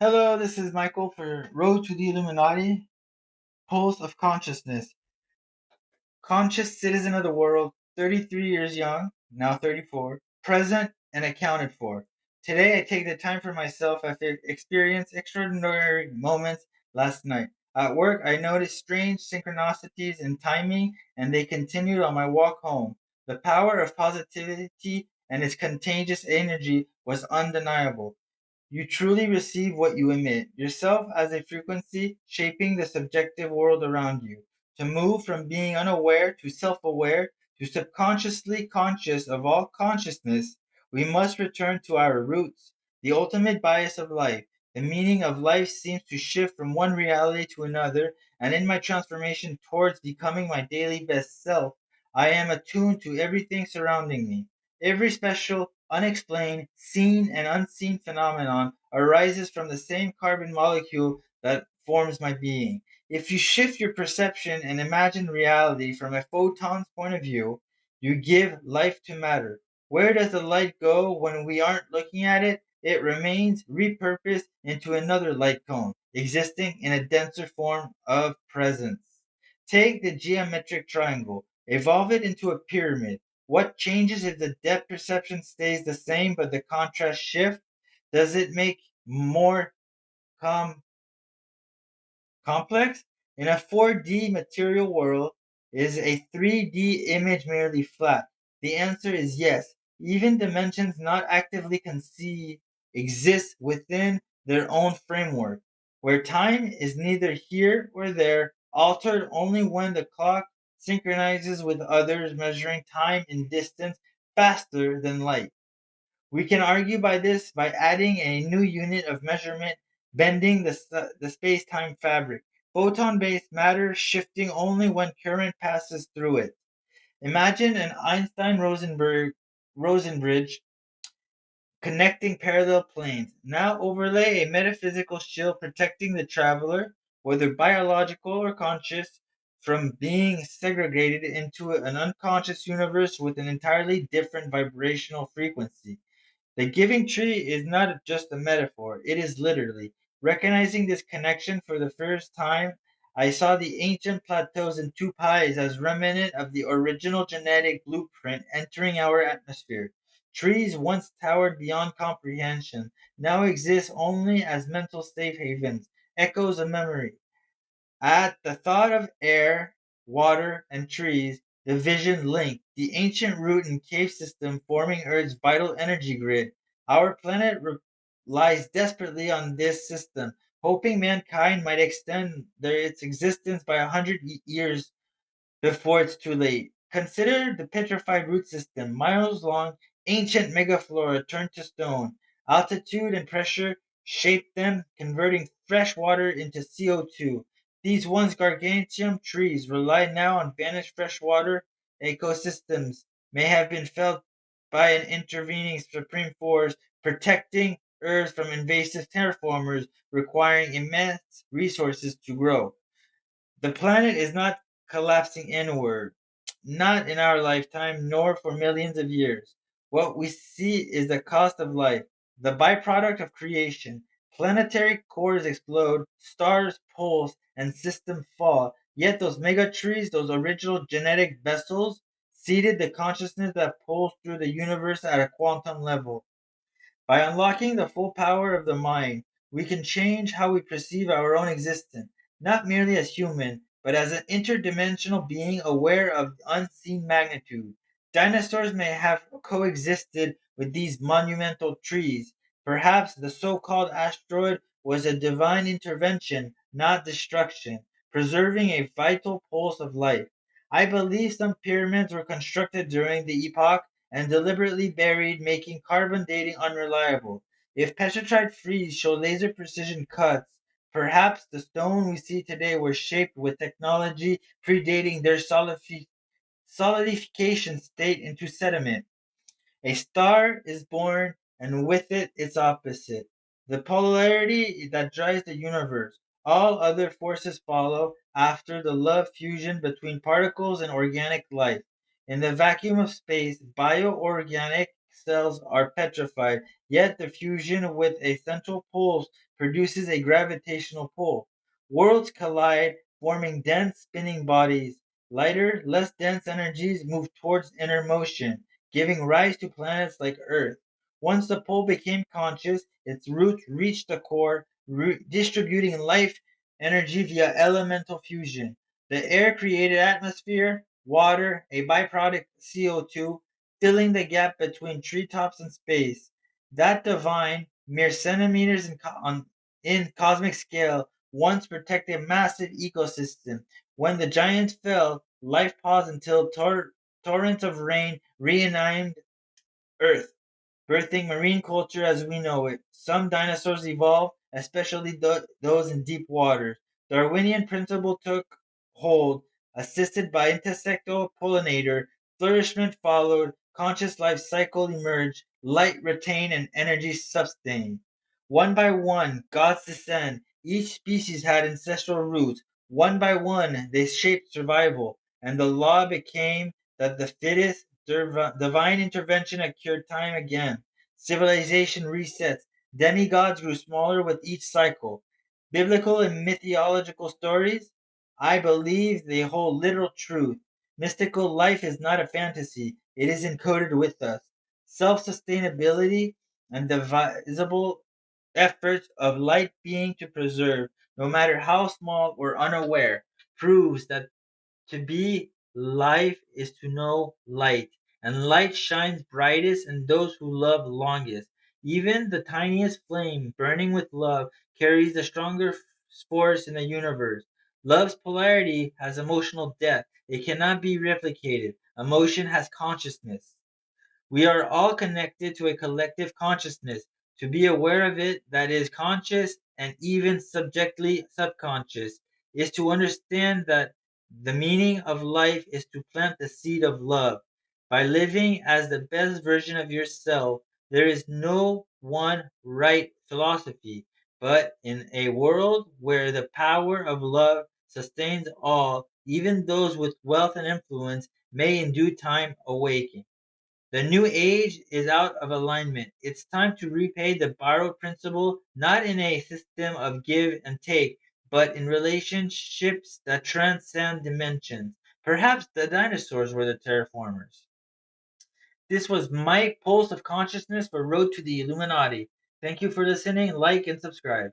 Hello, this is Michael for Road to the Illuminati, Pulse of Consciousness. Conscious citizen of the world, 33 years young, now 34, present and accounted for. Today I take the time for myself after experiencing extraordinary moments last night. At work, I noticed strange synchronicities in timing, and they continued on my walk home. The power of positivity and its contagious energy was undeniable. You truly receive what you emit, yourself as a frequency shaping the subjective world around you. To move from being unaware to self aware to subconsciously conscious of all consciousness, we must return to our roots, the ultimate bias of life. The meaning of life seems to shift from one reality to another, and in my transformation towards becoming my daily best self, I am attuned to everything surrounding me. Every special, unexplained, seen and unseen phenomenon arises from the same carbon molecule that forms my being. If you shift your perception and imagine reality from a photon's point of view, you give life to matter. Where does the light go when we aren't looking at it? It remains repurposed into another light cone, existing in a denser form of presence. Take the geometric triangle, evolve it into a pyramid. What changes if the depth perception stays the same but the contrast shift? Does it make more com- complex? In a 4D material world, is a 3D image merely flat? The answer is yes. Even dimensions not actively conceived exist within their own framework, where time is neither here or there, altered only when the clock synchronizes with others measuring time in distance faster than light. We can argue by this by adding a new unit of measurement, bending the space-time fabric. Photon-based matter shifting only when current passes through it. Imagine an Einstein-Rosen bridge connecting parallel planes. Now overlay a metaphysical shield protecting the traveler, whether biological or conscious, from being segregated into an unconscious universe with an entirely different vibrational frequency. The giving tree is not just a metaphor, it is literally. Recognizing this connection for the first time, I saw the ancient plateaus and two pies as remnant of the original genetic blueprint entering our atmosphere. Trees once towered beyond comprehension, now exist only as mental safe havens, echoes of memory. At the thought of air, water, and trees, the vision linked, the ancient root and cave system forming Earth's vital energy grid. Our planet relies desperately on this system, hoping mankind might extend its existence by 100 years before it's too late. Consider the petrified root system, miles long, ancient megaflora turned to stone. Altitude and pressure shaped them, converting fresh water into CO2. These once gargantuan trees rely now on vanished freshwater ecosystems, may have been felled by an intervening supreme force, protecting Earth from invasive terraformers requiring immense resources to grow. The planet is not collapsing inward, not in our lifetime, nor for millions of years. What we see is the cost of life, the byproduct of creation. Planetary cores explode, stars pulse, and systems fall. Yet those megatrees, those original genetic vessels, seeded the consciousness that pulls through the universe at a quantum level. By unlocking the full power of the mind, we can change how we perceive our own existence, not merely as human, but as an interdimensional being aware of unseen magnitude. Dinosaurs may have coexisted with these monumental trees. Perhaps the so called asteroid was a divine intervention, not destruction, preserving a vital pulse of life. I believe some pyramids were constructed during the epoch and deliberately buried, making carbon dating unreliable. If petrified frieze show laser precision cuts, perhaps the stone we see today were shaped with technology predating their solidification state into sediment. A star is born, and with it its opposite. The polarity that drives the universe. All other forces follow after the love fusion between particles and organic life. In the vacuum of space, bioorganic cells are petrified, yet the fusion with a central pole produces a gravitational pull. Worlds collide, forming dense spinning bodies. Lighter, less dense energies move towards inner motion, giving rise to planets like Earth. Once the pole became conscious, its roots reached the core, distributing life energy via elemental fusion. The air created atmosphere, water, a byproduct CO2, filling the gap between treetops and space. That divine, mere centimeters in cosmic scale, once protected a massive ecosystem. When the giants fell, life paused until torrents of rain reanimed Earth, birthing marine culture as we know it. Some dinosaurs evolved, especially those in deep waters. Darwinian principle took hold, assisted by insectal pollinator. Flourishment followed, conscious life cycle emerged, light retained and energy sustained. One by one, gods descend. Each species had ancestral roots. One by one, they shaped survival, and the law became that the fittest. Divine intervention occurred time again. Civilization resets. Demigods grew smaller with each cycle. Biblical and mythological stories, I believe they hold literal truth. Mystical life is not a fantasy, it is encoded with us. Self sustainability and the visible efforts of light being to preserve, no matter how small or unaware, proves that to be life is to know light, and light shines brightest in those who love longest. Even the tiniest flame, burning with love, carries the strongest force in the universe. Love's polarity has emotional depth. It cannot be replicated. Emotion has consciousness. We are all connected to a collective consciousness. To be aware of it, that is conscious and even subjectively subconscious, is to understand that the meaning of life is to plant the seed of love. By living as the best version of yourself, there is no one right philosophy, but in a world where the power of love sustains all, even those with wealth and influence may in due time awaken. The new age is out of alignment. It's time to repay the borrowed principle, not in a system of give and take, but in relationships that transcend dimensions. Perhaps the dinosaurs were the terraformers. This was Mike, Pulse of Consciousness for Road to the Illuminati. Thank you for listening. Like and subscribe.